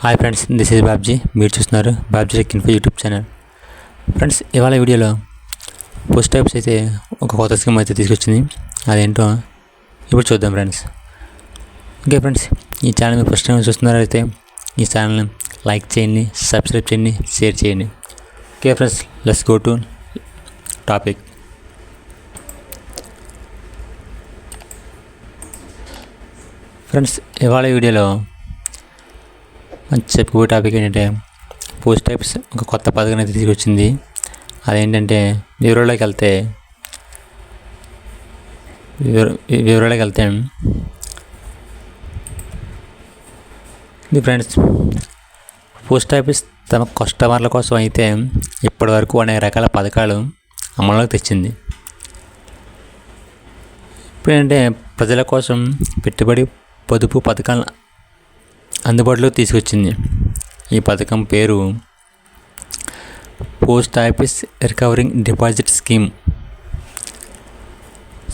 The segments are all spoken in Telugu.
Hi friends, this is Babji. మీరు చూస్తున్నారు Babji tech info YouTube channel. Friends, ఇవాళ వీడియోలో పోస్ట్ ఆఫీస్ అయితే ఒక కొత్త స్కీమ్ అయితే తీసుకొచ్చింది. అదేంటో ఇప్పుడు చూద్దాం ఫ్రెండ్స్. ఓకే ఫ్రెండ్స్, ఈ ఛానల్ మీరు ఫస్ట్ టైం చూస్తున్నారైతే ఈ ఛానల్ని లైక్ చేయండి, సబ్స్క్రైబ్ చేయండి, షేర్ చేయండి. Okay friends, let's go to topic. Friends, ఇవాళ వీడియోలో చెప్పుకో టాపిక్ ఏంటంటే పోస్ట్ ఆఫీస్ ఒక కొత్త పథకం అయితే తీసుకొచ్చింది. అదేంటంటే వివరాల్లోకి వెళ్తే ఇది ఫ్రెండ్స్, పోస్ట్ ఆఫీస్ తమ కస్టమర్ల కోసం అయితే ఇప్పటివరకు అనేక రకాల పథకాలు అమలులోకి తెచ్చింది. ఇప్పుడేంటంటే ప్రజల కోసం పెట్టుబడి పొదుపు పథకాలను అందుబాటులోకి తీసుకొచ్చింది. ఈ పథకం పేరు post office recovering deposit scheme.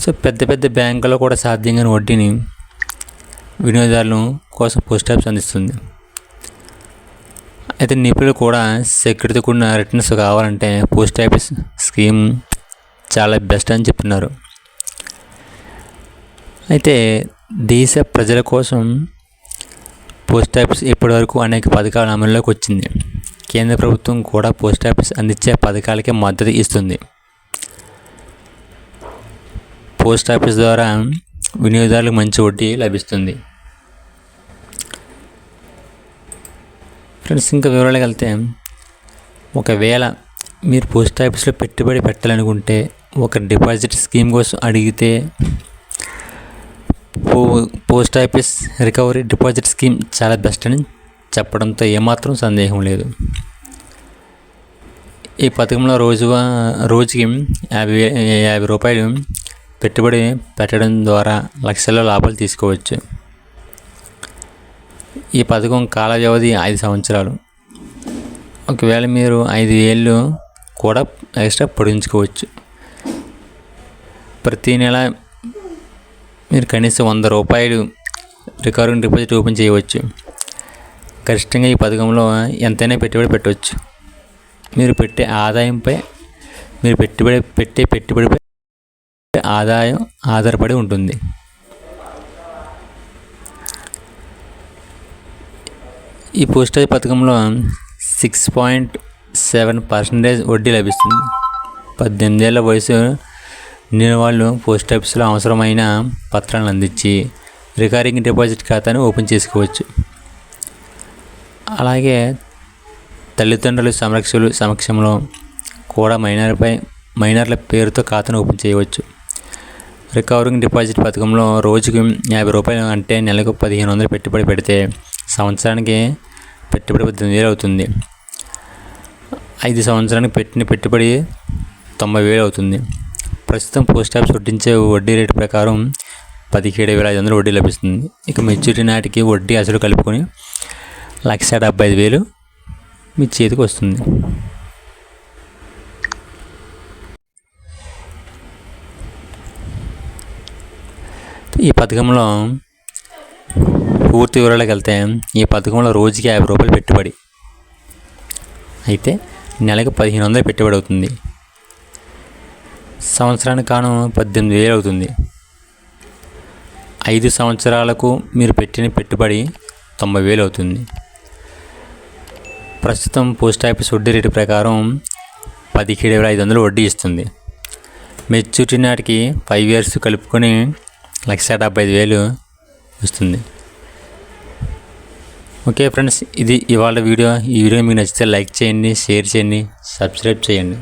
So పెద్ద పెద్ద బ్యాంకులో కూడా సాధ్యంగా వడ్డీని వినియోగదారుల కోసం పోస్ట్ ఆఫీస్ అందిస్తుంది. అయితే నిపుణులు కూడా సెక్యూరిటీతో కూడిన రిటర్న్స్ కావాలంటే పోస్ట్ ఆఫీస్ స్కీమ్ చాలా బెస్ట్ అని చెప్తున్నారు. అయితే దేశ ప్రజల కోసం పోస్ట్ ఆఫీస్ ఇప్పటివరకు అనేక పథకాల అమలులోకి వచ్చింది. కేంద్ర ప్రభుత్వం కూడా పోస్ట్ ఆఫీస్ అందించే పథకాలకి మద్దతు ఇస్తుంది. పోస్ట్ ఆఫీస్ ద్వారా వినియోగదారులకు మంచి వడ్డీ లభిస్తుంది. ఫ్రెండ్స్, ఇంకా వివరాలకు వెళ్తే, ఒకవేళ మీరు పోస్ట్ ఆఫీస్లో పెట్టుబడి పెట్టాలనుకుంటే ఒక డిపాజిట్ స్కీమ్ కోసం అడిగితే post office recovery deposit scheme చాలా బెస్ట్ అని చెప్పడంతో ఏమాత్రం సందేహం లేదు. ఈ పథకంలో రోజుకి 50 రూపాయలు పెట్టుబడి పెట్టడం ద్వారా లక్షల లాభాలు తీసుకోవచ్చు. ఈ పథకం కాల వ్యవధి 5 సంవత్సరాలు. ఒకవేళ మీరు 5 ఏళ్ళు కూడా ఎక్స్ట్రా పొడిగించుకోవచ్చు. ప్రతి నెల మీరు కనీసం 100 రూపాయలు రికవరింగ్ డిపాజిట్ ఓపెన్ చేయవచ్చు. గరిష్టంగా ఈ పథకంలో ఎంతైనా పెట్టుబడి పెట్టవచ్చు. మీరు పెట్టే ఆదాయంపై మీరు పెట్టుబడిపై ఆదాయం ఆధారపడి ఉంటుంది. ఈ పోస్ట్ ఆఫీస్ పథకంలో 6.7% వడ్డీ లభిస్తుంది. 18 ఏళ్ల వయసు నిండిన వాళ్ళు పోస్ట్ ఆఫీస్లో అవసరమైన పత్రాలను అందించి రికరింగ్ డిపాజిట్ ఖాతాను ఓపెన్ చేసుకోవచ్చు. అలాగే తల్లిదండ్రుల సమక్షంలో కూడా మైనర్ల పేరుతో ఖాతాను ఓపెన్ చేయవచ్చు. రికవరింగ్ డిపాజిట్ పథకంలో రోజుకి 50 రూపాయలు అంటే నెలకు 1500 పెట్టుబడి పెడితే సంవత్సరానికి పెట్టుబడి 18,000 అవుతుంది. 5 సంవత్సరానికి పెట్టిన పెట్టుబడి 90,000 అవుతుంది. ప్రస్తుతం పోస్ట్ ఆఫీస్ వడ్డించే వడ్డీ రేటు ప్రకారం 17,500 వడ్డీ లభిస్తుంది. ఇక మెచ్యూరిటీ నాటికి వడ్డీ అసలు కలుపుకొని 1,75,000 మీ చేతికి వస్తుంది. ఈ పథకంలో పూర్తి వివరాలకు వెళ్తే, ఈ పథకంలో రోజుకి 50 రూపాయలు పెట్టుబడి అయితే నెలకు 1,500 పెట్టుబడి అవుతుంది. సంవత్సరానికి కాను 18,000 అవుతుంది. 5 సంవత్సరాలకు మీరు పెట్టిన పెట్టుబడి 90,000 అవుతుంది. ప్రస్తుతం పోస్ట్ ఆఫీస్ వడ్డీ రేటు ప్రకారం 17,500 వడ్డీ ఇస్తుంది. మెచ్యూరిటీ నాటికి 5 years కలుపుకొని 1,75,000 వస్తుంది. ఓకే ఫ్రెండ్స్, ఇది ఇవాళ వీడియో. ఈ వీడియో మీకు నచ్చితే లైక్ చేయండి, షేర్ చేయండి, సబ్స్క్రైబ్ చేయండి.